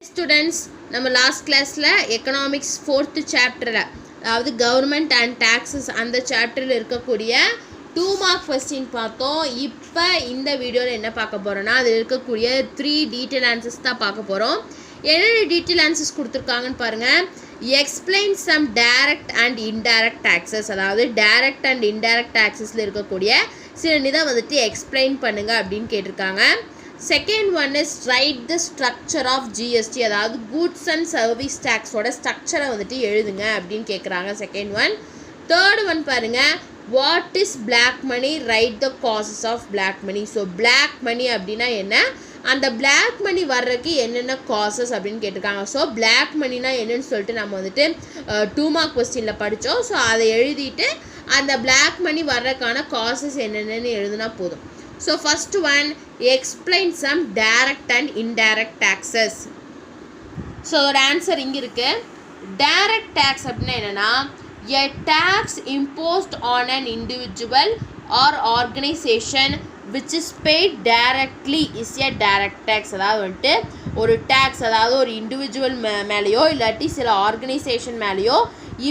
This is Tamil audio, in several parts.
ஸ்டூடெண்ட்ஸ் நம்ம லாஸ்ட் கிளாஸில் எக்கனாமிக்ஸ் 4th சாப்டரில் அதாவது கவர்மெண்ட் அண்ட் டாக்ஸஸ் அந்த சாப்டரில் இருக்கக்கூடிய 2 மார்க் கொஸ்டின் பார்த்தோம். இப்போ இந்த வீடியோவில் என்ன பார்க்க போகிறோன்னா அதில் இருக்கக்கூடிய 3 டீட்டெயில் ஆன்சர்ஸ் தான் பார்க்க போகிறோம். என்னென்ன டீட்டெயில் ஆன்சர்ஸ் கொடுத்துருக்காங்கன்னு பாருங்கள். Explain some direct and indirect taxes, அதாவது டைரக்ட் அண்ட் இன்டைரக்ட் டாக்ஸஸில் இருக்கக்கூடிய சில இதை வந்துட்டு எக்ஸ்பிளைன் பண்ணுங்கள் அப்படின்னு கேட்டிருக்காங்க. Second one is right the structure of GST, அதாவது கூட்ஸ் அண்ட் சர்வீஸ் டேக்ஸோட ஸ்ட்ரக்சரை வந்துட்டு எழுதுங்க அப்படின்னு கேட்குறாங்க. Second one. தேர்ட் ஒன் பாருங்கள், what is black money, right the causes of black money. So black money அப்படின்னா என்ன, அந்த பிளாக் மணி வர்றதுக்கு என்னென்ன காசஸ் அப்படின்னு கேட்டிருக்காங்க. ஸோ பிளாக் மணினா என்னன்னு சொல்லிட்டு நம்ம வந்துட்டு 2 மார்க் கொஸ்டினில் படித்தோம். ஸோ அதை எழுதிட்டு அந்த பிளாக் மணி வர்றதுக்கான காசஸ் என்னென்னு எழுதுனா போதும். So first one, explain some direct and indirect taxes. So ஒரு ஆன்சர் இங்கே இருக்கு. டைரக்ட் டேக்ஸ் அப்படின்னா என்னென்னா, a tax imposed on an individual or organization which is paid directly is a direct tax. அதாவது வந்துட்டு ஒரு டேக்ஸ், அதாவது ஒரு இண்டிவிஜுவல் மேலேயோ இல்லாட்டி சில ஆர்கனைசேஷன் மேலேயோ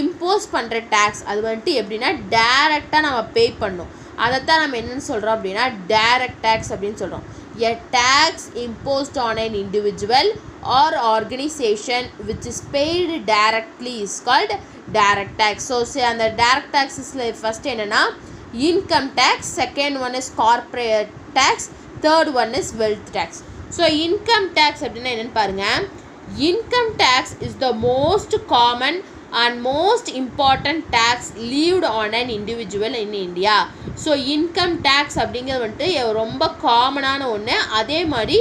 இம்போஸ் பண்ணுற டேக்ஸ், அது வந்துட்டு எப்படின்னா டைரெக்டாக நம்ம பே பண்ணணும். அதைத்தான் நம்ம என்னென்னு சொல்கிறோம் அப்படின்னா டைரக்ட் டேக்ஸ் அப்படின்னு சொல்கிறோம். A tax imposed on an individual or organization which is paid directly is called direct tax. So அந்த டைரக்ட் டேக்ஸஸில் ஃபஸ்ட் என்னென்னா income tax, second one is corporate tax, third one is wealth tax. So income tax அப்படின்னா என்னென்னு பாருங்கள். Income tax is the most common and most important tax levied on an individual in India. So income tax அப்படிங்கிறது வந்துட்டு ரொம்ப காமனான ஒன்று, அதே மாதிரி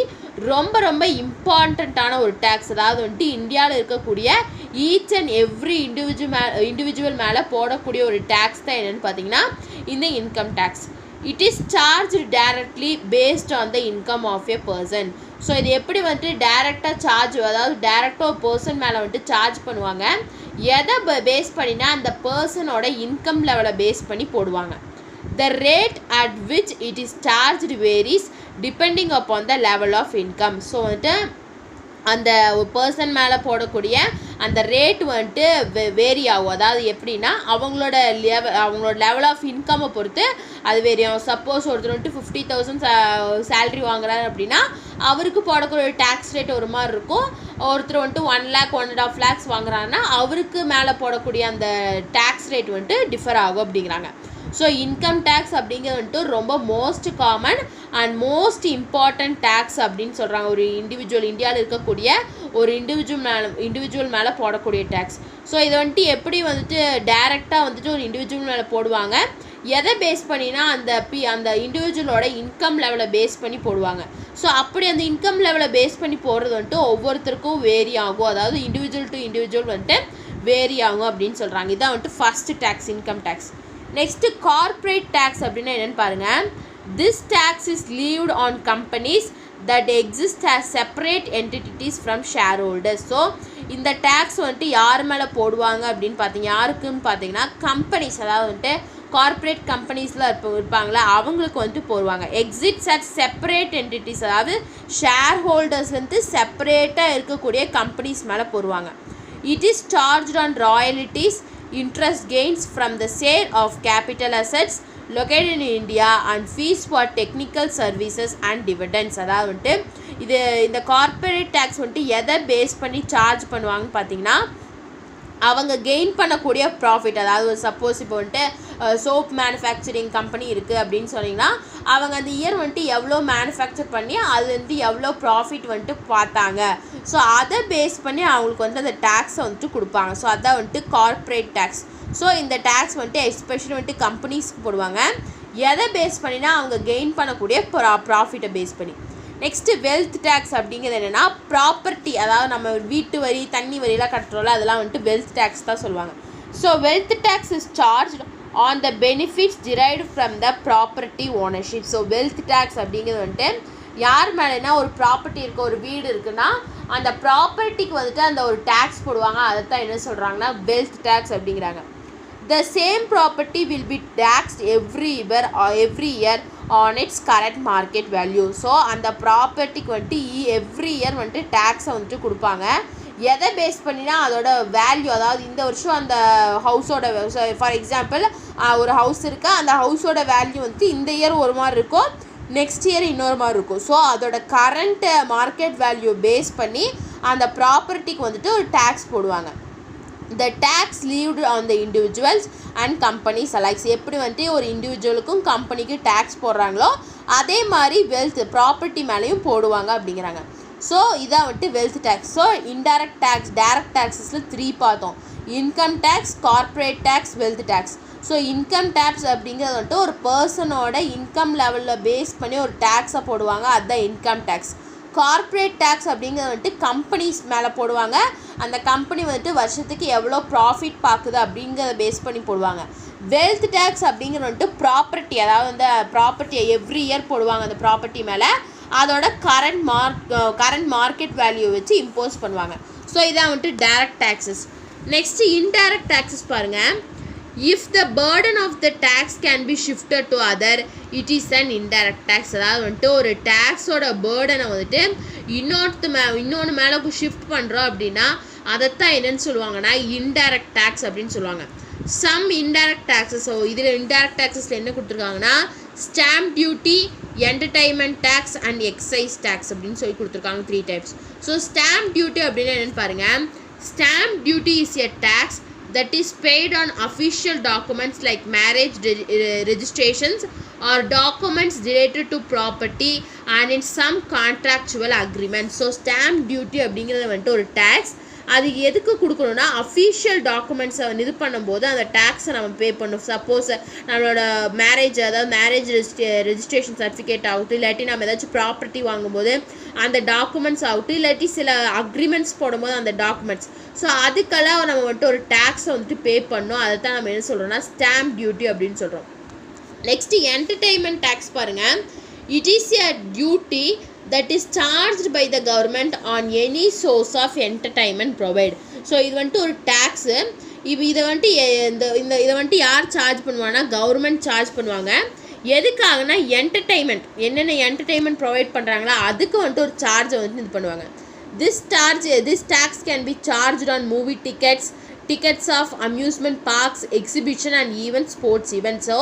ரொம்ப ரொம்ப இம்பார்ட்டண்ட்டான ஒரு டேக்ஸ். அதாவது வந்துட்டு இந்தியாவில் இருக்கக்கூடிய ஈச் அண்ட் எவ்ரி இண்டிவிஜுவல் மேலே போடக்கூடிய ஒரு டேக்ஸ் தான் என்னென்னு பார்த்தீங்கன்னா இந்த income tax. It is charge directly based on the income of a person. So இது எப்படி வந்துட்டு டைரெக்டாக சார்ஜ், அதாவது டைரெக்டாக ஒரு பர்சன் மேலே வந்துட்டு சார்ஜ் பண்ணுவாங்க. எதை பேஸ் பண்ணினா அந்த பர்சனோட இன்கம் லெவலை பேஸ் பண்ணி போடுவாங்க. The rate at which it is charged varies depending upon the level of income. So வந்துட்டு அந்த ஒரு பர்சன் மேலே போடக்கூடிய அந்த ரேட் வந்துட்டு வேரி ஆகும். அதாவது எப்படின்னா அவங்களோட லெவல் ஆஃப் இன்கம்மை பொறுத்து அது வேரி ஆகும். சப்போஸ் ஒருத்தர் வந்துட்டு 50,000 சேலரி வாங்குறாரு அப்படின்னா அவருக்கு போடக்கூடிய டேக்ஸ் ரேட் ஒரு மாதிரி இருக்கும். ஒருத்தர் வந்துட்டு 1 lakh 1.5 lakhs வாங்குறாங்கன்னா அவருக்கு மேலே போடக்கூடிய அந்த டேக்ஸ் ரேட் வந்துட்டு டிஃபர் ஆகும் அப்படிங்கிறாங்க. ஸோ இன்கம் டேக்ஸ் அப்படிங்கிறது வந்துட்டு ரொம்ப most common and most important tax அப்படின்னு சொல்கிறாங்க. ஒரு இந்தியாவில் இருக்கக்கூடிய ஒரு இண்டிவிஜுவல் மேலே போடக்கூடிய டேக்ஸ். ஸோ இதை வந்துட்டு எப்படி வந்துட்டு டைரெக்டாக வந்துட்டு ஒரு இண்டிவிஜுவல் மேலே போடுவாங்க, எதை பேஸ் பண்ணினா அந்த இண்டிவிஜுவலோட இன்கம் லெவலை பேஸ் பண்ணி போடுவாங்க. ஸோ அப்படி அந்த இன்கம் லெவலை பேஸ் பண்ணி போடுறது வந்துட்டு ஒவ்வொருத்தருக்கும் வேரி ஆகும். அதாவது இண்டிவிஜுவல் டு இண்டிவிஜுவல் வந்துட்டு வேரி ஆகும் அப்படின்னு சொல்கிறாங்க. இதான் வந்துட்டு first tax, income tax. Next corporate tax அப்படின்னா என்னென்னு பாருங்கள். This tax is levied on companies that exist as separate entities from shareholders. So இந்த டேக்ஸ் வந்துட்டு யார் மேலே போடுவாங்க அப்படின்னு யாருக்குன்னு பார்த்தீங்கன்னா கம்பெனிஸ், அதாவது வந்துட்டு கார்ப்பரேட் கம்பெனிஸில் இருப்பாங்களா அவங்களுக்கு வந்துட்டு போடுவாங்க. எக்ஸிட்ஸ் அட் செப்பரேட் என்டிட்டிஸ், அதாவது ஷேர் ஹோல்டர்ஸ் வந்து செப்பரேட்டாக இருக்கக்கூடிய கம்பெனிஸ் மேலே போடுவாங்க. It is charged on royalties, interest gains from the sale of capital assets located in India and fees for technical services and dividends. அதாவது வந்துட்டு இந்த கார்ப்பரேட் டேக்ஸ் வந்துட்டு எதை பேஸ் பண்ணி சார்ஜ் பண்ணுவாங்கன்னு பார்த்தீங்கன்னா அவங்க கெயின் பண்ணக்கூடிய ப்ராஃபிட். அதாவது சப்போஸ் இப்போ வந்துட்டு சோப் மேனுஃபேக்சரிங் கம்பெனி இருக்குது அப்படின்னு சொன்னிங்கன்னா அவங்க அந்த இயர் வந்துட்டு எவ்வளோ மேனுஃபேக்சர் பண்ணி அது வந்து எவ்வளோ ப்ராஃபிட் வந்துட்டு பார்த்தாங்க. ஸோ அதை பேஸ் பண்ணி அவங்களுக்கு வந்து அந்த டேக்ஸை வந்துட்டு கொடுப்பாங்க. ஸோ அதான் வந்துட்டு கார்ப்பரேட் டேக்ஸ். ஸோ இந்த டேக்ஸ் வந்துட்டு எஸ்பெஷலி வந்துட்டு கம்பெனிஸ்க்கு போடுவாங்க. எதை பேஸ் பண்ணினா அவங்க கெயின் பண்ணக்கூடிய ப்ராஃபிட்டை பேஸ் பண்ணி. நெக்ஸ்ட்டு வெல்த் டேக்ஸ் அப்படிங்கிறது என்னென்னா ப்ராப்பர்ட்டி, அதாவது நம்ம வீட்டு வரி தண்ணி வரியெலாம் கட்டுறோம்ல அதெல்லாம் வந்துட்டு வெல்த் டேக்ஸ் தான் சொல்லுவாங்க. So wealth tax is charge on the benefits derived from the property ownership. So wealth tax அப்படிங்கிறது வந்துட்டு யார் மேலேனா ஒரு ப்ராப்பர்ட்டி இருக்குது, ஒரு வீடு இருக்குன்னா அந்த ப்ராப்பர்ட்டிக்கு வந்துட்டு அந்த ஒரு டேக்ஸ் போடுவாங்க. அதை தான் என்ன சொல்கிறாங்கன்னா வெல்த் டேக்ஸ் அப்படிங்கிறாங்க. The same property will be taxed every year on it's current market value. So அந்த ப்ராப்பர்ட்டிக்கு வந்துட்டு எவ்ரி இயர் வந்துட்டு டேக்ஸை வந்துட்டு கொடுப்பாங்க. எதை பேஸ் பண்ணினா அதோட வேல்யூ, அதாவது இந்த வருஷம் அந்த ஹவுஸோட, ஃபார் எக்ஸாம்பிள் ஒரு ஹவுஸ் இருக்கா, அந்த ஹவுஸோட வேல்யூ வந்துட்டு இந்த இயர் ஒரு மாதிரி இருக்கும், நெக்ஸ்ட் இயர் இன்னொரு மாதிரி இருக்கும். ஸோ அதோட கரண்ட் மார்க்கெட் வேல்யூ பேஸ் பண்ணி அந்த ப்ராப்பர்ட்டிக்கு வந்துட்டு ஒரு டேக்ஸ் போடுவாங்க. The tax levied on the individuals and companies alike. எப்படி வந்துட்டு ஒரு இண்டிவிஜுவலுக்கும் கம்பெனிக்கு டேக்ஸ் போடுறாங்களோ அதே மாதிரி வெல்த் ப்ராப்பர்ட்டி மேலேயும் போடுவாங்க அப்படிங்கிறாங்க. ஸோ இதான் வந்துட்டு wealth tax. So indirect tax, direct டேக்ஸஸில் 3 பார்த்தோம்: income tax, corporate tax, wealth tax. So income tax அப்படிங்கிறது வந்துட்டு ஒரு பர்சனோட இன்கம் லெவலில் பேஸ் பண்ணி ஒரு டேக்ஸை போடுவாங்க, அதுதான் இன்கம் டேக்ஸ். கார்ப்பரேட் டேக்ஸ் அப்படிங்கிறது வந்துட்டு கம்பெனிஸ் மேலே போடுவாங்க, அந்த கம்பெனி வந்துட்டு வருஷத்துக்கு எவ்வளோ ப்ராஃபிட் பார்க்குது அப்படிங்கிறத பேஸ் பண்ணி போடுவாங்க. வெல்த் டேக்ஸ் அப்படிங்கிறது வந்துட்டு ப்ராப்பர்ட்டி, அதாவது அந்த ப்ராப்பர்ட்டியை எவ்ரி இயர் போடுவாங்க அந்த ப்ராப்பர்ட்டி மேலே, அதோட கரண்ட் மார்க்கெட் வேல்யூ வச்சு இம்போஸ் பண்ணுவாங்க. ஸோ இதான் வந்துட்டு direct taxes. Next indirect taxes பாருங்கள். If the burden of the tax can be shifted to other, it is an indirect tax. அதாவது வந்துட்டு ஒரு டேக்ஸோட பேர்டனை வந்துட்டு இன்னொன்று மேலே ஷிஃப்ட் பண்ணுறோம் அப்படின்னா அதைத்தான் என்னன்னு சொல்லுவாங்கன்னா இன்டைரக்ட் டேக்ஸ் அப்படின்னு சொல்லுவாங்க. Some indirect taxes. ஸோ இதில் இன்டைரக்ட் டேக்ஸஸில் என்ன கொடுத்துருக்காங்கன்னா stamp duty, entertainment tax and excise tax அப்படின்னு சொல்லி கொடுத்துருக்காங்க. 3 டைப்ஸ். ஸோ ஸ்டாம்ப் டியூட்டி அப்படின்னா என்னென்னு பாருங்கள். Stamp duty is a tax that is paid on official documents like marriage registrations or documents related to property and in some contractual agreements. So stamp duty அப்படிங்கிறது வந்துட்டு ஒரு டேக்ஸ். அது எதுக்கு கொடுக்கணும்னா அஃபிஷியல் டாக்குமெண்ட்ஸை வந்து இது பண்ணும்போது அந்த டேக்ஸை நம்ம பே பண்ணணும். சப்போஸ் நம்மளோட மேரேஜ், அதாவது மேரேஜ் ரெஜிஸ்ட்ரேஷன் சர்டிஃபிகேட் ஆகட்டும், இல்லாட்டி நம்ம ஏதாச்சும் ப்ராப்பர்ட்டி வாங்கும்போது அந்த டாக்குமெண்ட்ஸ் ஆகட்டும், இல்லாட்டி சில அக்ரிமெண்ட்ஸ் போடும்போது அந்த டாக்குமெண்ட்ஸ், ஸோ அதுக்கெல்லாம் நம்ம வந்துட்டு ஒரு டேக்ஸை வந்துட்டு பே பண்ணணும். அதை தான் நம்ம என்ன சொல்கிறோம்னா ஸ்டாம்ப் டியூட்டி அப்படின்னு சொல்கிறோம். நெக்ஸ்ட்டு என்டர்டெயின்மெண்ட் டேக்ஸ் பாருங்கள். It is a duty that is charged by the government on any source of entertainment provide. So இது வந்துட்டு ஒரு டேக்ஸு. இதை வந்துட்டு இதை வந்துட்டு யார் சார்ஜ் பண்ணுவாங்கன்னா கவர்மெண்ட் சார்ஜ் பண்ணுவாங்க. எதுக்காகனா என்டர்டெயின்மெண்ட், என்னென்ன என்டர்டெயின்மெண்ட் ப்ரொவைட் பண்ணுறாங்களா அதுக்கு வந்துட்டு ஒரு சார்ஜை வந்துட்டு இது பண்ணுவாங்க. This tax can be charged on movie tickets of amusement parks, exhibition and even sports events. So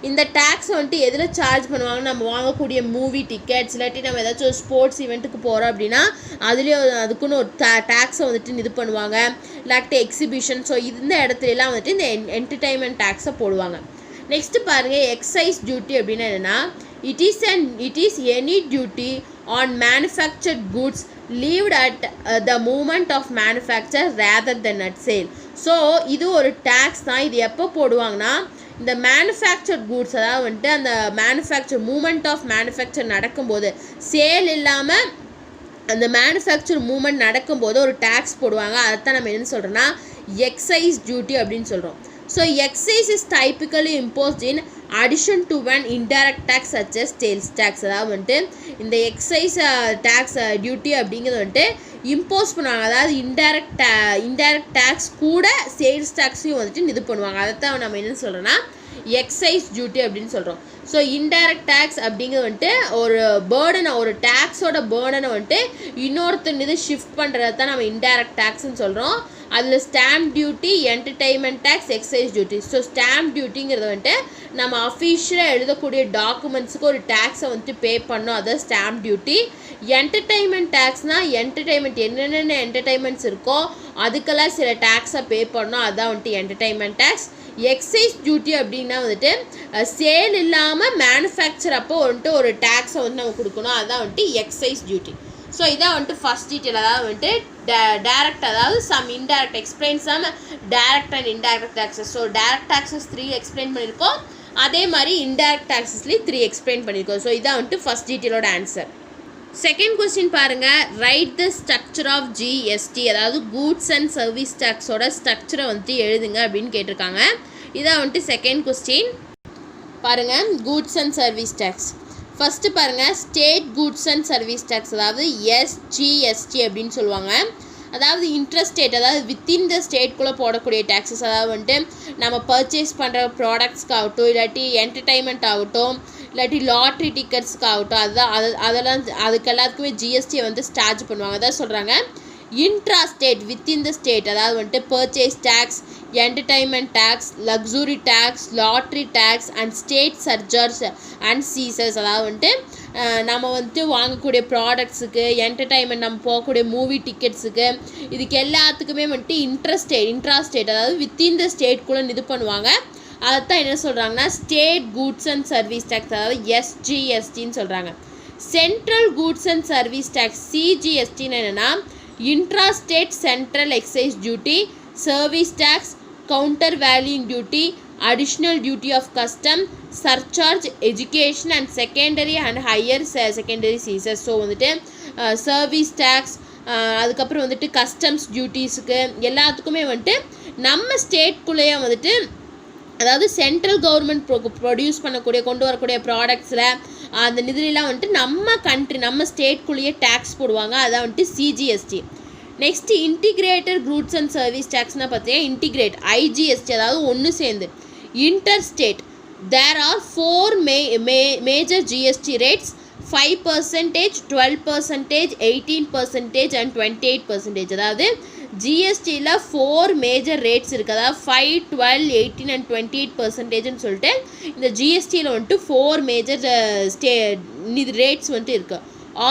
இந்த டேக்ஸ் வந்துட்டு எதில் சார்ஜ் பண்ணுவாங்க, நம்ம வாங்கக்கூடிய மூவி டிக்கெட்ஸ், இல்லாட்டி நம்ம ஏதாச்சும் ஒரு ஸ்போர்ட்ஸ் ஈவெண்ட்டுக்கு போகிறோம் அப்படின்னா அதுக்குன்னு ஒரு டேக்ஸை வந்துட்டு இது பண்ணுவாங்க, இல்லாட்டி எக்ஸிபிஷன். ஸோ இந்த இடத்துலலாம் வந்துட்டு இந்த என்டர்டெயின்மெண்ட் டேக்ஸை போடுவாங்க. நெக்ஸ்ட்டு பாருங்கள் எக்ஸைஸ் டியூட்டி அப்படின்னா என்னென்னா it is any duty on manufactured goods levied at the moment of manufacture rather than at sale. So இது ஒரு டேக்ஸ் தான். இது எப்போ போடுவாங்கன்னா இந்த மேனுஃபேக்சர்ட் கூட்ஸ், அதாவது வந்துட்டு அந்த மூமெண்ட் ஆஃப் மேனுஃபேக்சர் நடக்கும்போது, சேல் இல்லாமல் அந்த மேனுஃபேக்சர் மூமெண்ட் நடக்கும்போது ஒரு டேக்ஸ் போடுவாங்க. அதைத்தான் நம்ம என்ன சொல்கிறோன்னா எக்ஸைஸ் டியூட்டி அப்படின்னு சொல்கிறோம். So excise is typically imposed in addition to one indirect tax such as sales tax. அதாவது வந்துட்டு இந்த எக்ஸைஸ் டேக்ஸ் டியூட்டி அப்படிங்கிறது வந்துட்டு இம்போஸ் பண்ணுவாங்க, அதாவது இன்டைரக்ட் டேக்ஸ் கூட சேல்ஸ் டேக்ஸையும் வந்துட்டு இது பண்ணுவாங்க. அதைத்தான் நம்ம என்ன சொல்கிறோன்னா எக்ஸைஸ் டியூட்டி அப்படின்னு சொல்கிறோம். ஸோ இன்டைரக்ட் டேக்ஸ் அப்படிங்கிறது வந்துட்டு ஒரு பேர்டனை, ஒரு டேக்ஸோட பேர்டனை வந்துட்டு இன்னொருத்தர் இது ஷிஃப்ட் பண்ணுறது தான் நம்ம இன்டைரக்ட் டேக்ஸ்ன்னு சொல்கிறோம். அதில் stamp duty, entertainment tax, excise duty. So stamp டியூட்டிங்கிறது வந்துட்டு நம்ம அஃபிஷியலாக எழுதக்கூடிய டாக்குமெண்ட்ஸுக்கு ஒரு டேக்ஸை வந்துட்டு பே பண்ணோம், அதான் ஸ்டாம்ப் டியூட்டி. என்டர்டெயின்மெண்ட் டேக்ஸ்னால் என்டர்டெயின்மெண்ட் என்னென்ன என்டர்டெயின்மெண்ட்ஸ் இருக்கோ அதுக்கெல்லாம் சில டேக்ஸை பே பண்ணோம், அதான் வந்துட்டு என்டர்டெயின்மெண்ட் டேக்ஸ். எக்ஸைஸ் டியூட்டி அப்படின்னா வந்துட்டு சேல் இல்லாமல் மேனுஃபேக்சர் அப்போ வந்துட்டு ஒரு டேக்ஸை வந்து நம்ம கொடுக்கணும், அதான் வந்துட்டு எக்ஸைஸ் டியூட்டி. ஸோ இதான் வந்துட்டு ஃபஸ்ட் டீட்டெயில், அதாவது வந்துட்டு டைரக்ட், அதாவது some indirect, explain some direct and indirect taxes. So direct taxes 3 explain பண்ணியிருக்கோம், அதே மாதிரி இன்டைரக்ட் டேக்ஸஸ்லேயும் 3 எக்ஸ்பிளைன் பண்ணியிருக்கோம். ஸோ இதான் வந்துட்டு ஃபஸ்ட் டீட்டெயிலோட ஆன்சர். செகண்ட் கொஸ்டின் பாருங்கள். Write the structure of GST, அதாவது கூட்ஸ் அண்ட் சர்வீஸ் டேக்ஸோட ஸ்ட்ரக்சரை வந்துட்டு எழுதுங்க அப்படின்னு கேட்டிருக்காங்க. இதான் வந்துட்டு செகண்ட் கொஸ்டின். பாருங்கள் goods and service tax. First பாருங்கள் state goods and service tax, அதாவது எஸ்ஜிஎஸ்டி அப்படின்னு சொல்லுவாங்க. அதாவது இன்ட்ரஸ்டேட், அதாவது வித்தின் த ஸ்டேட்குள்ளே போடக்கூடிய டேக்ஸஸ். அதாவது வந்துட்டு நம்ம பர்ச்சேஸ் பண்ணுற ப்ராடக்ட்ஸ்க்கு ஆகட்டும், இல்லாட்டி என்டர்டைன்மெண்ட் ஆகட்டும், இல்லாட்டி லாட்ரி டிக்கெட்ஸ்க்கு ஆகட்டும், அதெல்லாம் அதுக்கு எல்லாத்துக்குமே ஜிஎஸ்டியை வந்து சார்ஜ் பண்ணுவாங்க. அதான் சொல்கிறாங்க intra state within the state, அதாவது வந்துட்டு purchase tax, entertainment tax, luxury tax, lottery tax and state surcharges and சீசர்ஸ். அதாவது வந்துட்டு நம்ம வந்துட்டு வாங்கக்கூடிய ப்ராடக்ட்ஸுக்கு, என்டர்டைன்மெண்ட் நம்ம போகக்கூடிய மூவி டிக்கெட்ஸுக்கு, இதுக்கு எல்லாத்துக்குமே வந்துட்டு இன்ட்ரா ஸ்டேட் அதாவது வித்தின் த ஸ்டேட்குள்ளே இது பண்ணுவாங்க. அதைத்தான் என்ன சொல்கிறாங்கன்னா state goods and service tax, அதாவது எஸ்ஜிஎஸ்டின்னு சொல்கிறாங்க. Central goods and service tax சிஜிஎஸ்டின்னு என்னென்னா intra-state central excise duty, service tax, counter valuing duty, additional duty of custom, surcharge, education and secondary and higher secondary seizures. So வந்துட்டு சர்வீஸ் டேக்ஸ், அதுக்கப்புறம் வந்துட்டு கஸ்டம்ஸ் டியூட்டிஸுக்கு எல்லாத்துக்குமே வந்துட்டு நம்ம ஸ்டேட்குள்ளேயே வந்துட்டு, அதாவது சென்ட்ரல் கவர்மெண்ட் ப்ரொடியூஸ் பண்ணக்கூடிய கொண்டு வரக்கூடிய ப்ராடக்ட்ஸில் அந்த நிதிலாம் வந்துட்டு நம்ம ஸ்டேட்குள்ளேயே டேக்ஸ் போடுவாங்க. அதான் வந்துட்டு CGST. Next integrated goods and service டேக்ஸ்னால் பார்த்தீங்கன்னா இன்டிகிரேட் ஐஜிஎஸ்டி, அதாவது ஒன்று சேர்ந்து. Inter state there are 4 major GST rates, 5%, 12%, 18% and 28%. அதாவது ஜிஎஸ்டியில் 4 மேஜர் ரேட்ஸ் இருக்குது. அதாவது 5, 12, 18 அண்ட் 28%ன்னு சொல்லிட்டு இந்த ஜிஎஸ்டியில் வந்துட்டு 4 மேஜர் ரேட்ஸ் வந்துட்டு இருக்குது.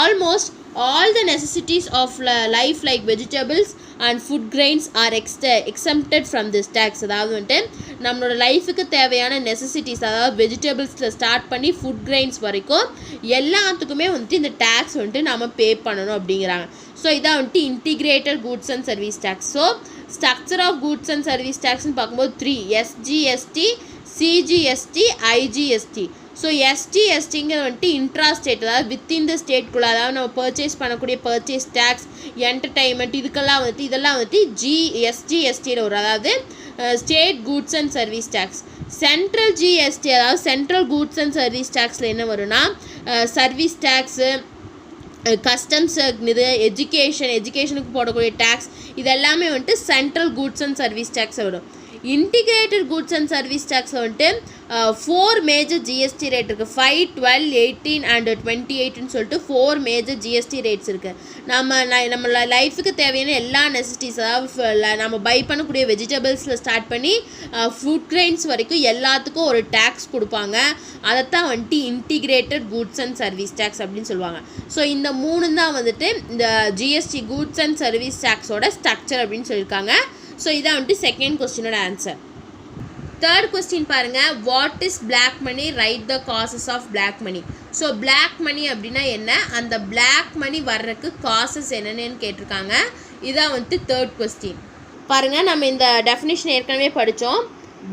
Almost all the necessities of life like vegetables and food grains are exempted from this tax. அதாவது வந்துட்டு நம்மளோட லைஃபுக்கு தேவையான நெசசிட்டிஸ், அதாவது வெஜிடபிள்ஸில் ஸ்டார்ட் பண்ணி ஃபுட் கிரெயின்ஸ் வரைக்கும் எல்லாத்துக்குமே வந்துட்டு இந்த டேக்ஸ் வந்துட்டு நம்ம பே பண்ணணும் அப்படிங்கிறாங்க. ஸோ இதான் வந்துட்டு integrated goods and service tax. So structure of goods and service டேக்ஸ்னு பார்க்கும்போது 3 எஸ்ஜிஎஸ்டி, சிஜிஎஸ்டி, ஐஜிஎஸ்டி. ஸோ எஸ்டிங்கிறது வந்துட்டு இன்ட்ரா ஸ்டேட், அதாவது வித்தின் த ஸ்டேட்குள்ளே, அதாவது நம்ம பர்ச்சேஸ் பண்ணக்கூடிய பர்ச்சேஸ் டேக்ஸ், என்டர்டைன்மெண்ட் இதெல்லாம் வந்துட்டு எஸ்ஜிஎஸ்டியில் வரும், அதாவது state goods and service tax. Central GST, அதாவது சென்ட்ரல் கூட்ஸ் அண்ட் சர்வீஸ் டேக்ஸில் என்ன வரும்னா சர்வீஸ் டேக்ஸு, கஸ்டம்ஸ், இது எஜுகேஷனுக்கு போடக்கூடிய டேக்ஸ், இது எல்லாமே வந்துட்டு central goods and service tax வரும். இன்டிகிரேட்டட் கூட்ஸ் அண்ட் சர்வீஸ் டேக்ஸில் வந்துட்டு 4 மேஜர் ஜிஎஸ்டி ரேட் இருக்குது. 5, 12, 18 அண்ட் 28ன்னு சொல்லிட்டு 4 மேஜர் ஜிஎஸ்டி ரேட்ஸ் இருக்குது. நம்ம லைஃபுக்கு தேவையான எல்லா நெசசிட்டிஸ், அதாவது நம்ம பை பண்ணக்கூடிய வெஜிடபிள்ஸில் ஸ்டார்ட் பண்ணி ஃபுட் கிரெயின்ஸ் வரைக்கும் எல்லாத்துக்கும் ஒரு டேக்ஸ் கொடுப்பாங்க. அதைத்தான் வந்துட்டு integrated goods and service tax அப்படின்னு சொல்லுவாங்க. ஸோ இந்த 3 தான் வந்துட்டு இந்த ஜிஎஸ்டி கூட்ஸ் அண்ட் சர்வீஸ் டேக்ஸோட ஸ்ட்ரக்சர் அப்படின்னு சொல்லியிருக்காங்க. ஸோ இதான் வந்துட்டு செகண்ட் கொஸ்டினோட ஆன்சர். தேர்ட் கொஸ்டின் பாருங்கள், what is black money, right the causes of black money. So black money அப்படின்னா என்ன, அந்த பிளாக் மணி வர்றதுக்கு காசஸ் என்னென்னு கேட்டிருக்காங்க. இதான் வந்துட்டு தேர்ட் கொஸ்டின். பாருங்கள், நம்ம இந்த டெஃபினிஷன் ஏற்கனவே படித்தோம்.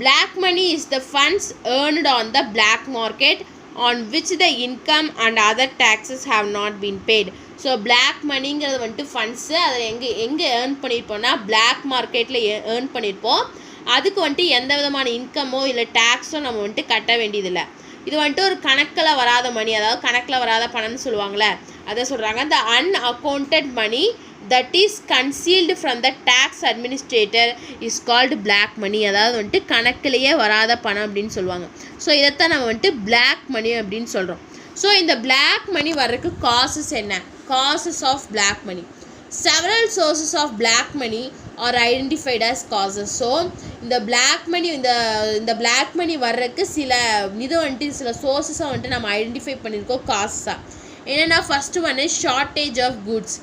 Black money is the funds earned on the black market on which the income and other taxes have not been paid. So black மணிங்கிறது வந்துட்டு ஃபண்ட்ஸு, அதில் எங்கே ஏர்ன் பண்ணியிருப்போம்னா பிளாக் மார்க்கெட்டில் ஏர்ன் பண்ணியிருப்போம். அதுக்கு வந்துட்டு எந்த விதமான இன்கமோ இல்லை டேக்ஸோ நம்ம வந்துட்டு கட்ட வேண்டியதில்லை. இது வந்துட்டு ஒரு கணக்கில் வராத மணி, அதாவது கணக்கில் வராத பணம்னு சொல்லுவாங்களே, அதை சொல்கிறாங்க. the unaccounted money that is concealed from the tax administrator is called black money. அதாவது வந்துட்டு கணக்கிலேயே வராத பணம் அப்படின்னு சொல்லுவாங்க. ஸோ இதைத்தான் நம்ம வந்துட்டு பிளாக் மணி அப்படின்னு சொல்கிறோம். ஸோ இந்த பிளாக் மணி வர்றதுக்கு காசஸ் என்ன, causes of black money. Several sources of black money are identified as causes. So இந்த பிளாக் மணி இந்த பிளாக் மணி வர்றதுக்கு சில சோர்ஸஸை வந்துட்டு நம்ம ஐடென்டிஃபை பண்ணியிருக்கோம் காசஸாக. என்னென்னா first one is shortage of goods,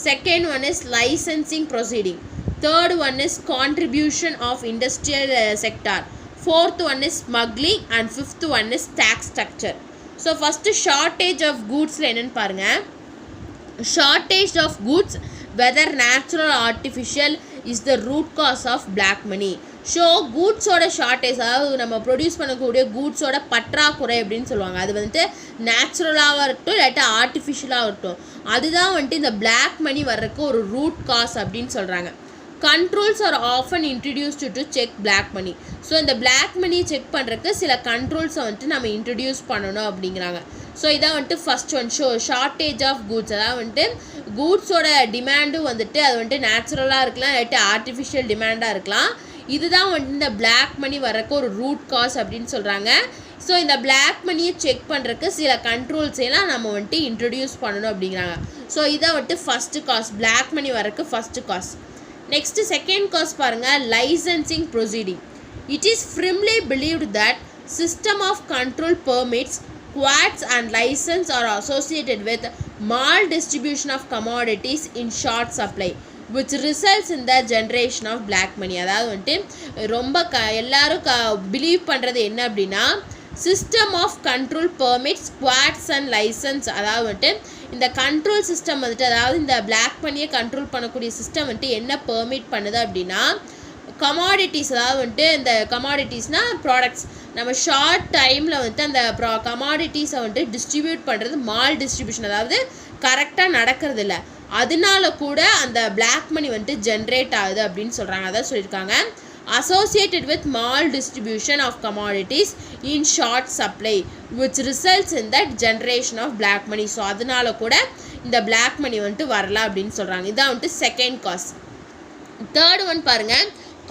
second one is licensing proceeding, third one is contribution of industrial sector, fourth one is smuggling and fifth one is tax structure. So first shortage of goods la enna parunga. Shortage of goods, whether natural or artificial, is the root cause of black money. So கூட்ஸோட ஷார்ட்டேஜ், அதாவது நம்ம ப்ரொடியூஸ் பண்ணக்கூடிய கூட்ஸோட பற்றாக்குறை அப்படின்னு சொல்லுவாங்க. அது வந்துட்டு நேச்சுரலாகவும் இருக்கட்டும் இல்லாட்டி ஆர்டிஃபிஷியலாக இருக்கட்டும், அதுதான் வந்துட்டு இந்த பிளாக் மணி வர்றதுக்கு ஒரு ரூட் காஸ் அப்படின்னு சொல்கிறாங்க. Controls are often introduced to check black money. So இந்த பிளாக் மணி செக் பண்ணுறதுக்கு சில கண்ட்ரோல்ஸை வந்துட்டு நம்ம இன்ட்ரடியூஸ் பண்ணணும் அப்படிங்கிறாங்க. ஸோ இதான் வந்துட்டு first one, shortage of goods. அதாவது வந்துட்டு கூட்ஸோட டிமாண்டும் வந்துட்டு அது வந்துட்டு நேச்சுரலாக இருக்கலாம் இல்லாட்டி ஆர்டிஃபிஷியல் டிமாண்டாக இருக்கலாம். இதுதான் வந்துட்டு இந்த பிளாக் மணி வர்றதுக்கு ஒரு ரூட் காஸ் அப்படின்னு சொல்கிறாங்க. ஸோ இந்த பிளாக் மணியை செக் பண்ணுறதுக்கு சில கண்ட்ரோல்ஸ் எல்லாம் நம்ம வந்துட்டு இன்ட்ரடியூஸ் பண்ணணும் அப்படிங்கிறாங்க. ஸோ இதை வந்துட்டு ஃபஸ்ட்டு காஸ், பிளாக் மணி வரக்கு first cause. Next second cause பாருங்கள், licensing proceeding. It is firmly believed that system of control permits, quotas and license are associated with maldistribution of commodities in short supply which results in the generation of black money. அதாவது வந்துட்டு ரொம்ப எல்லாரும் பிலீவ் பண்ணுறது என்ன அப்படின்னா, system of control permits, quotas and licence, அதாவது வந்துட்டு இந்த கண்ட்ரோல் சிஸ்டம் வந்துட்டு, அதாவது இந்த பிளாக் மணியை கண்ட்ரோல் பண்ணக்கூடிய சிஸ்டம் வந்துட்டு என்ன பெர்மிட் பண்ணுது அப்படின்னா, கமாடிட்டிஸ், அதாவது வந்துட்டு இந்த கமாடிட்டிஸ்னால் ப்ராடக்ட்ஸ், நம்ம ஷார்ட் டைமில் வந்துட்டு அந்த கமாடிட்டிஸை வந்துட்டு டிஸ்ட்ரிபியூட் பண்ணுறது மால் டிஸ்ட்ரிபியூஷன், அதாவது கரெக்டாக நடக்கிறது இல்லை, அதனால கூட அந்த பிளாக் மணி வந்துட்டு ஜென்ரேட் ஆகுது அப்படின்னு சொல்கிறாங்க. அதான் சொல்லியிருக்காங்க, associated with maldistribution of commodities in short supply which results in that generation of black money. So அதனால கூட இந்த பிளாக் மணி வந்துட்டு வரலாம் அப்படின்னு சொல்கிறாங்க. இதான் வந்துட்டு செகண்ட் காஸ். தேர்ட் ஒன் பாருங்கள்,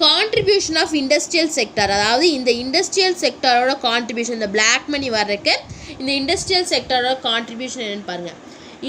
கான்ட்ரிபியூஷன் ஆஃப் இண்டஸ்ட்ரியல் செக்டர். அதாவது இந்த இண்டஸ்ட்ரியல் செக்டரோட கான்ட்ரிபியூஷன், இந்த பிளாக் மணி வர்றதுக்கு இந்த இண்டஸ்ட்ரியல் செக்டரோட கான்ட்ரிபியூஷன் என்னென்னு பாருங்கள்.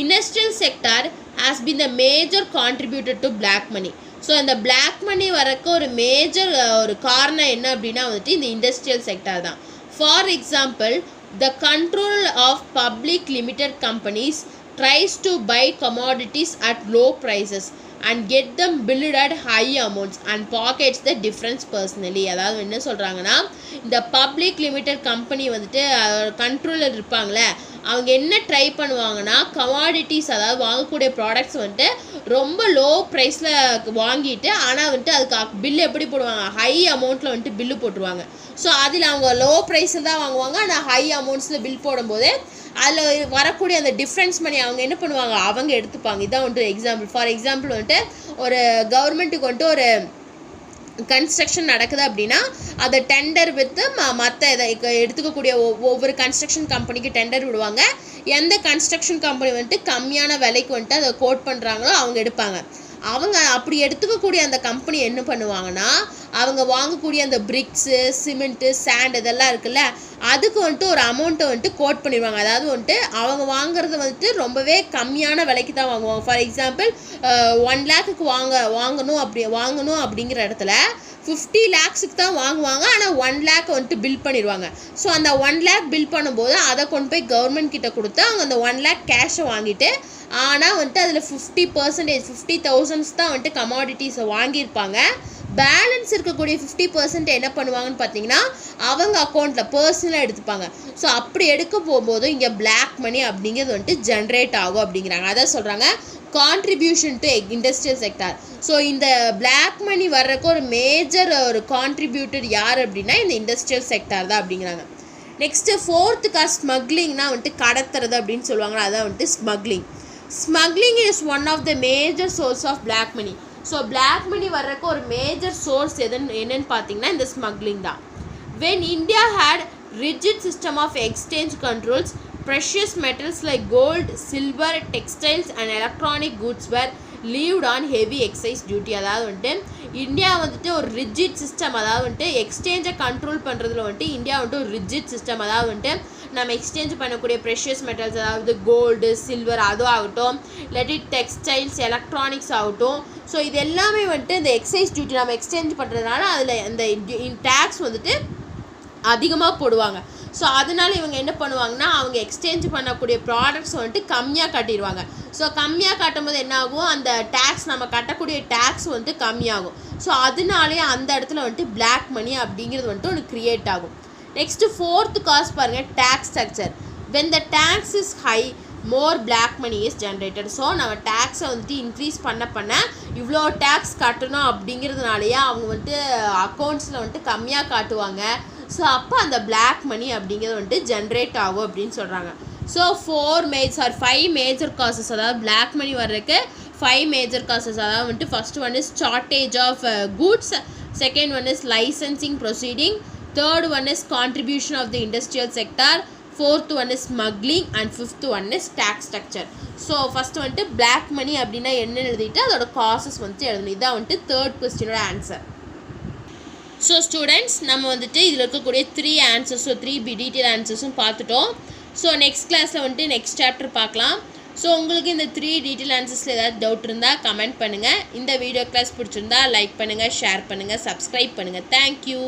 Industrial sector has been the major contributor to black money. So இந்த பிளாக் மணி வரக்கு ஒரு மேஜர் ஒரு காரணம் என்ன அப்படின்னா வந்துட்டு இந்த இண்டஸ்ட்ரியல் செக்டர் தான். For example, the control of public limited companies tries to buy commodities at low prices and get them billed at high amounts and pockets the difference personally. அதாவது என்ன சொல்கிறாங்கன்னா, இந்த பப்ளிக் லிமிடெட் கம்பெனி வந்துட்டு கண்ட்ரோலில் இருப்பாங்களே, அவங்க என்ன ட்ரை பண்ணுவாங்கன்னா, கமாடிட்டிஸ், அதாவது வாங்கக்கூடிய ப்ராடக்ட்ஸ் வந்துட்டு ரொம்ப லோ ப்ரைஸில் வாங்கிட்டு, ஆனால் வந்துட்டு அதுக்கு பில்லு எப்படி போடுவாங்க, ஹை அமௌண்ட்டில் வந்துட்டு பில்லு போட்டுருவாங்க. ஸோ அதில் அவங்க லோ ப்ரைஸில் தான் வாங்குவாங்க, ஆனால் ஹை அமௌண்ட்ஸில் பில் போடும்போது அதில் வரக்கூடிய அந்த டிஃப்ரென்ஸ் மணி அவங்க என்ன பண்ணுவாங்க, அவங்க எடுத்துப்பாங்க. இதான் வந்துட்டு எக்ஸாம்பிள். ஃபார் எக்ஸாம்பிள் வந்துட்டு ஒரு கவர்மெண்ட்டுக்கு வந்துட்டு ஒரு கன்ஸ்ட்ரக்ஷன் நடக்குது அப்படின்னா அதை டெண்டர் விற்று மற்ற இதை எடுத்துக்கக்கூடிய ஒவ்வொரு கன்ஸ்ட்ரக்ஷன் கம்பெனிக்கு டெண்டர் விடுவாங்க. எந்த கன்ஸ்ட்ரக்ஷன் கம்பெனி வந்துட்டு கம்மியான விலைக்கு வந்துட்டு அதை கோட் பண்ணுறாங்களோ அவங்க எடுப்பாங்க. அவங்க அப்படி எடுத்துக்கக்கூடிய அந்த கம்பெனி என்ன பண்ணுவாங்கன்னா, அவங்க வாங்கக்கூடிய அந்த பிரிக்ஸு, சிமெண்ட்டு, சாண்ட் இதெல்லாம் இருக்குல்ல, அதுக்கு வந்துட்டு ஒரு அமௌண்ட்டை வந்துட்டு கோட் பண்ணிடுவாங்க. அதாவது வந்துட்டு அவங்க வாங்குறது வந்துட்டு ரொம்பவே கம்மியான விலைக்கு தான் வாங்குவாங்க. ஃபார் எக்ஸாம்பிள் 1 lakhக்கு வாங்கணும் அப்படிங்கிற இடத்துல 50 lakhஸுக்கு தான் வாங்குவாங்க, ஆனால் 1 lakh வந்துட்டு பில் பண்ணிடுவாங்க. ஸோ அந்த 1 lakh பில் பண்ணும்போது அதை கொண்டு போய் கவர்மெண்ட் கிட்ட கொடுத்து அவங்க அந்த 1 lakh கேஷை வாங்கிட்டு, ஆனால் வந்துட்டு அதில் 50% 50,000 தான் வந்துட்டு கமாடிட்டிஸை வாங்கியிருப்பாங்க. பேலன்ஸ் இருக்கக்கூடிய 50% என்ன பண்ணுவாங்கன்னு பார்த்தீங்கன்னா, அவங்க அக்கௌண்ட்டில் பர்சனலாக எடுத்துப்பாங்க. ஸோ அப்படி எடுக்க போகும்போது இங்கே பிளாக் மணி அப்படிங்கிறது வந்துட்டு ஜென்ரேட் ஆகும் அப்படிங்கிறாங்க. அதான் சொல்கிறாங்க contribution to industrial sector. So இந்த பிளாக் மணி வர்றதுக்கு ஒரு மேஜர் ஒரு கான்ட்ரிபியூட்டர் யார் அப்படின்னா இந்த இண்டஸ்ட்ரியல் செக்டார் தான் அப்படிங்கிறாங்க. நெக்ஸ்ட்டு ஃபோர்த்துக்கா ஸ்மக்லிங்னா வந்துட்டு கடத்துறது அப்படின்னு சொல்லுவாங்க. அதான் வந்துட்டு smuggling. Smuggling is one of the major source of black money. So black மணி வர்றதுக்கு ஒரு மேஜர் சோர்ஸ் என்னன்னு பார்த்தீங்கன்னா இந்த ஸ்மக்லிங் தான். When India had rigid system of exchange controls, precious metals like gold, silver, textiles and electronic goods were levied on heavy excise duty. அதாவது வந்துட்டு இந்தியா வந்துட்டு ஒரு ரிஜிட் சிஸ்டம், அதாவது வந்துட்டு எக்ஸ்சேஞ்சை கண்ட்ரோல் பண்ணுறதுல வந்துட்டு இந்தியா வந்துட்டு ஒரு ரிஜிட் சிஸ்டம். அதாவது வந்துட்டு நம்ம எக்ஸ்சேஞ்ச் பண்ணக்கூடிய ப்ரெஷியஸ் மெட்டல்ஸ், அதாவது கோல்டு, சில்வர் அதுவும் ஆகட்டும், இல்லாட்டி டெக்ஸ்டைல்ஸ், எலக்ட்ரானிக்ஸ் ஆகட்டும், ஸோ இது எல்லாமே வந்துட்டு இந்த எக்ஸைஸ் டியூட்டி நம்ம எக்ஸ்சேஞ்ச் பண்ணுறதுனால அதில் அந்த டேக்ஸ் வந்துட்டு அதிகமாக போடுவாங்க. ஸோ அதனால் இவங்க என்ன பண்ணுவாங்கன்னா, அவங்க எக்ஸ்சேஞ்ச் பண்ணக்கூடிய ப்ராடக்ட்ஸ் வந்துட்டு கம்மியாக கட்டிடுவாங்க. ஸோ கம்மியாக கட்டும்போது என்ன ஆகும், அந்த டேக்ஸ் நம்ம கட்டக்கூடிய டேக்ஸ் வந்துட்டு கம்மியாகும். ஸோ அதனாலே அந்த இடத்துல வந்துட்டு பிளாக் மணி அப்படிங்கிறது வந்துட்டு ஒன்று க்ரியேட் ஆகும். நெக்ஸ்ட்டு ஃபோர்த்து காஸ் பாருங்கள், tax structure. When the tax is high, more black money is generated. So நம்ம டேக்ஸை வந்துட்டு இன்க்ரீஸ் பண்ண இவ்வளோ டேக்ஸ் கட்டணும் அப்படிங்கிறதுனாலேயே அவங்க வந்துட்டு அக்கௌண்ட்ஸில் வந்துட்டு கம்மியாக காட்டுவாங்க. ஸோ அப்போ அந்த பிளாக் மணி அப்படிங்கிறது வந்துட்டு ஜென்ரேட் ஆகும் அப்படின்னு சொல்கிறாங்க. ஸோ 5 மேஜர் காசஸ், அதாவது பிளாக் மணி வர்றதுக்கு 5 மேஜர் காசஸ். அதாவது வந்துட்டு first one is shortage of goods, second one is licensing proceeding, third one is contribution of the industrial sector, fourth one is smuggling and fifth one is tax structure. So first வந்துட்டு பிளாக் மணி அப்படின்னா என்னென்னு எழுதிட்டு அதோட காசஸ் வந்துட்டு எழுதணும். இதான் வந்துட்டு தேர்ட் கொஸ்டினோட ஆன்சர். ஸோ ஸ்டூடெண்ட்ஸ் நம்ம வந்துட்டு இதில் இருக்கக்கூடிய 3 ஆன்சர்ஸும் 3 டீட்டெயில் ஆன்சர்ஸும் பார்த்துட்டோம். ஸோ நெக்ஸ்ட் கிளாஸில் வந்துட்டு நெக்ஸ்ட் சாப்டர் பார்க்கலாம். ஸோ உங்களுக்கு இந்த 3 டீட்டெயில் ஆன்சர்ஸில் ஏதாவது டவுட் இருந்தால் கமெண்ட் பண்ணுங்கள். இந்த வீடியோ கிளாஸ் பிடிச்சிருந்தா லைக் பண்ணுங்கள், ஷேர் பண்ணுங்கள், சப்ஸ்கிரைப் பண்ணுங்கள். தேங்க்யூ.